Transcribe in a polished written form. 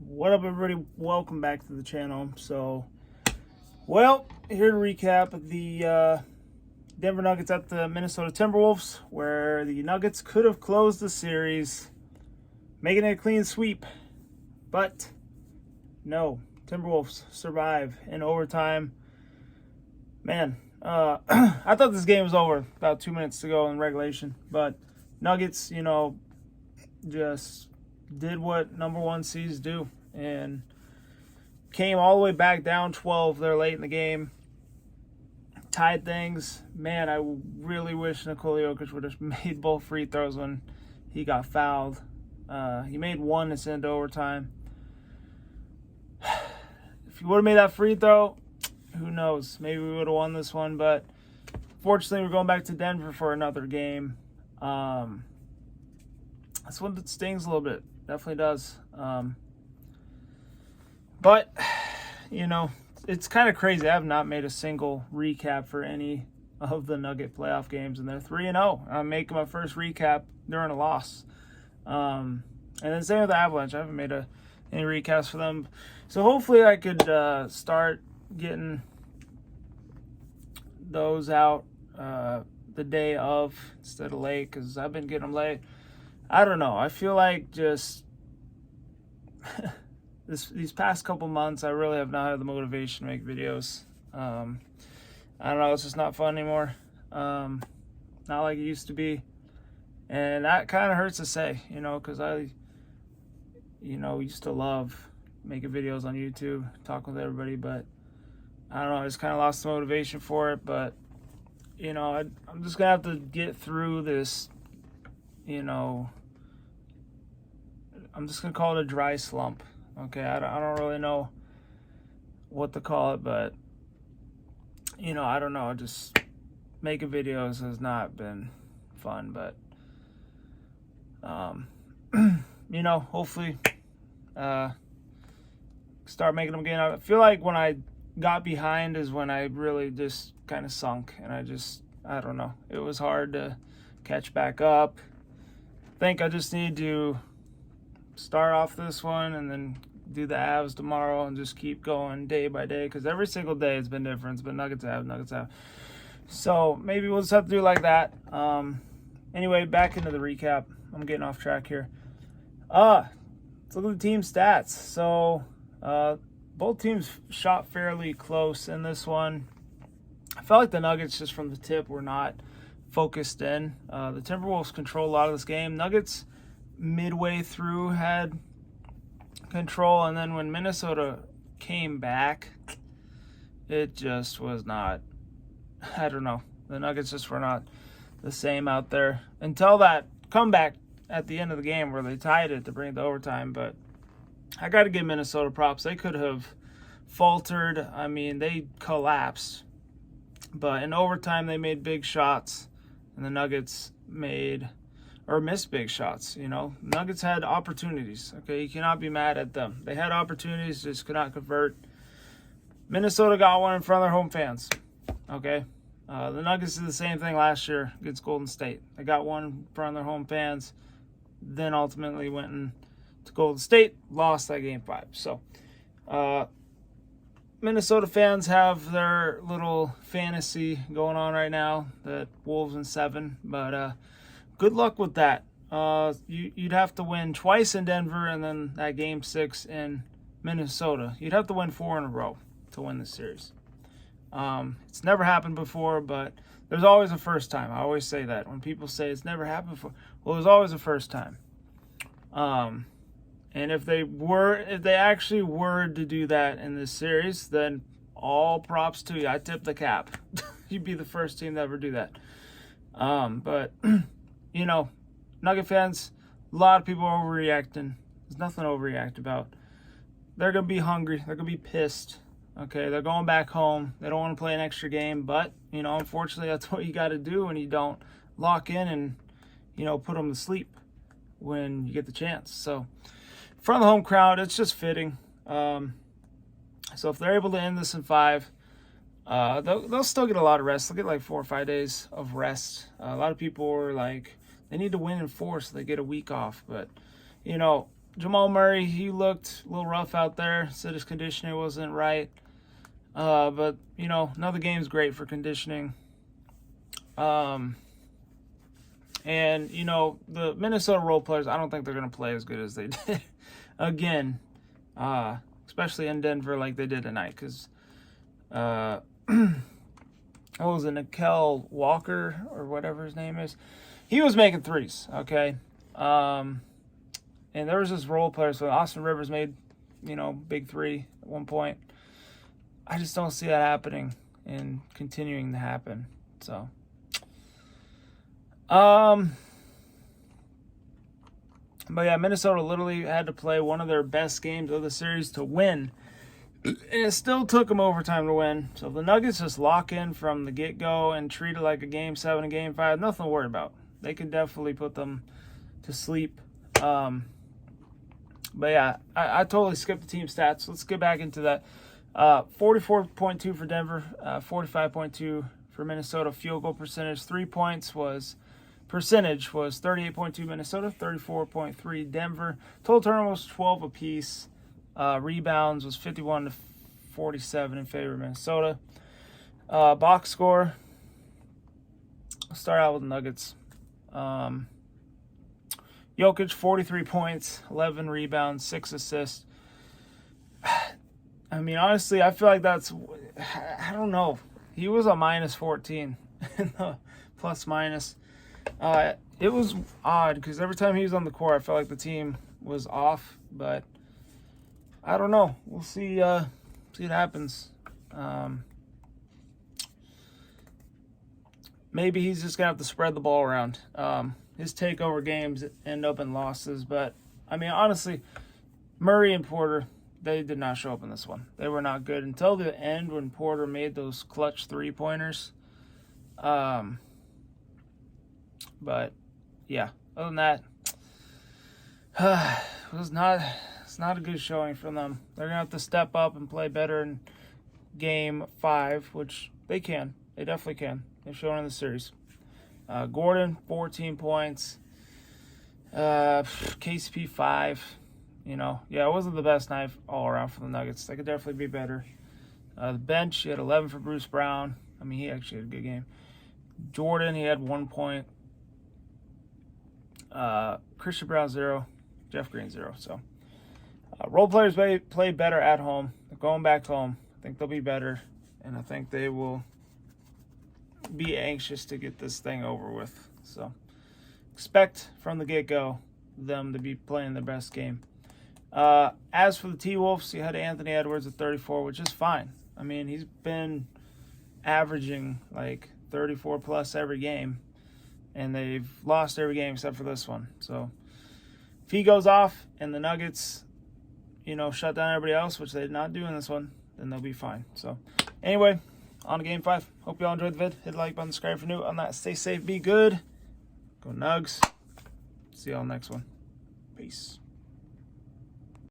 What up, everybody? Welcome back to the channel. Here to recap the Denver Nuggets at the Minnesota Timberwolves, where the Nuggets could have closed the series, making it a clean sweep. But no, Timberwolves survive in overtime. Man, I thought this game was over about 2 minutes to go in regulation, but Nuggets, just did what number one seeds do and came all the way back down 12 there late in the game, tied things. Man, I really wish Nikola Jokic would have made both free throws when he got fouled. He made one to send to overtime. If he would have made that free throw, who knows? Maybe we would have won this one, but fortunately we're going back to Denver for another game. That's one that stings a little bit. Definitely does. But, it's kind of crazy. I have not made a single recap for any of the Nugget playoff games, and they're 3-0. I'm making my first recap during a loss. And then same with the Avalanche. I haven't made any recaps for them. So hopefully I could start getting those out the day of instead of late, because I've been getting them late. I don't know. I feel like just these past couple months, I really have not had the motivation to make videos. I don't know. It's just not fun anymore. Not like it used to be. And that kind of hurts to say, because I, used to love making videos on YouTube, talking with everybody. But I don't know. I just kind of lost the motivation for it. But, I'm just going to have to get through this, I'm just going to call it a dry slump. Okay, I don't really know what to call it, but, I don't know. Just making videos has not been fun, but, hopefully start making them again. I feel like when I got behind is when I really just kind of sunk, and I don't know. It was hard to catch back up. I think I just need to start off this one and then do the Avs tomorrow and just keep going day by day, because every single day it's been different. It's been Nuggets Avs. So maybe we'll just have to do it like that. Anyway, back into the recap. I'm getting off track here. Let's look at the team stats. So both teams shot fairly close in this one. I felt like the Nuggets, just from the tip, were not focused in. The Timberwolves control a lot of this game. Nuggets midway through had control, and then when Minnesota came back, it just was not, I don't know, the Nuggets just were not the same out there until that comeback at the end of the game where they tied it to bring it to overtime. But I got to give Minnesota props. They could have faltered. I mean, they collapsed, but in overtime they made big shots, and the Nuggets missed big shots. Nuggets had opportunities. Okay, you cannot be mad at them. They had opportunities, just could not convert. Minnesota got one in front of their home fans. Okay, the Nuggets did the same thing last year against Golden State. They got one in front of their home fans, then ultimately went to Golden State, lost that game 5. So Minnesota fans have their little fantasy going on right now, that Wolves in 7, but good luck with that. You'd have to win twice in Denver, and then that game 6 in Minnesota. You'd have to win 4 in a row to win this series. It's never happened before, but there's always a first time. I always say that. When people say it's never happened before, well, there's always a first time. And if they actually were to do that in this series, then all props to you. I tip the cap. You'd be the first team to ever do that. But Nugget fans, a lot of people are overreacting. There's nothing to overreact about. They're going to be hungry. They're going to be pissed. Okay, they're going back home. They don't want to play an extra game, but, unfortunately, that's what you got to do when you don't lock in and, put them to sleep when you get the chance. So, in front of the home crowd, it's just fitting. So if they're able to end this in 5, they'll still get a lot of rest. They'll get like 4 or 5 days of rest. A lot of people were like, they need to win in 4 so they get a week off. But, Jamal Murray, he looked a little rough out there. Said his conditioning wasn't right. But, you know, another game's great for conditioning. And, you know, the Minnesota role players, I don't think they're going to play as good as they did again, especially in Denver like they did tonight. Because, what was it, Nickel Walker or whatever his name is? He was making threes, okay? And there was this role player. So Austin Rivers made, you know, big three at one point. I just don't see that happening and continuing to happen. So, but yeah, Minnesota literally had to play one of their best games of the series to win. And it still took them overtime to win. So if the Nuggets just lock in from the get-go and treat it like a Game 7 and Game 5, nothing to worry about. They can definitely put them to sleep. But yeah, I totally skipped the team stats. Let's get back into that. 44.2 for Denver, 45.2 for Minnesota. Field goal percentage, 3 points was 38.2 Minnesota, 34.3 Denver. Total turnovers 12 apiece. Rebounds was 51 to 47 in favor of Minnesota. Box score. Let's start out with the Nuggets. Jokic, 43 points, 11 rebounds, 6 assists. I mean, honestly, I feel like that's, I don't know. He was a minus 14 in the plus minus. It was odd because every time he was on the court, I felt like the team was off. But I don't know. We'll see. See what happens. Maybe he's just gonna have to spread the ball around. His takeover games end up in losses. But I mean, honestly, Murray and Porter, they did not show up in this one. They were not good until the end when Porter made those clutch three-pointers. But, yeah, other than that, it's not a good showing from them. They're going to have to step up and play better in Game 5, which they can. They definitely can. They've shown in the series. Gordon, 14 points. KCP, 5. You know, yeah, it wasn't the best night all around for the Nuggets. They could definitely be better. The bench, he had 11 for Bruce Brown. I mean, he actually had a good game. Jordan, he had 1 point. Christian Brown, 0. Jeff Green, 0. So, role players play better at home. They're going back home. I think they'll be better. And I think they will be anxious to get this thing over with. So, expect from the get-go them to be playing their best game. As for the T-Wolves, you had Anthony Edwards at 34, which is fine. I mean, he's been averaging like 34 plus every game, and they've lost every game except for this one. So if he goes off and the Nuggets, you know, shut down everybody else, which they did not do in this one, then they'll be fine. So anyway, on to Game 5. Hope you all enjoyed the vid. Hit the like button, subscribe for new. On that, stay safe, be good. Go Nugs. See you all next one. Peace.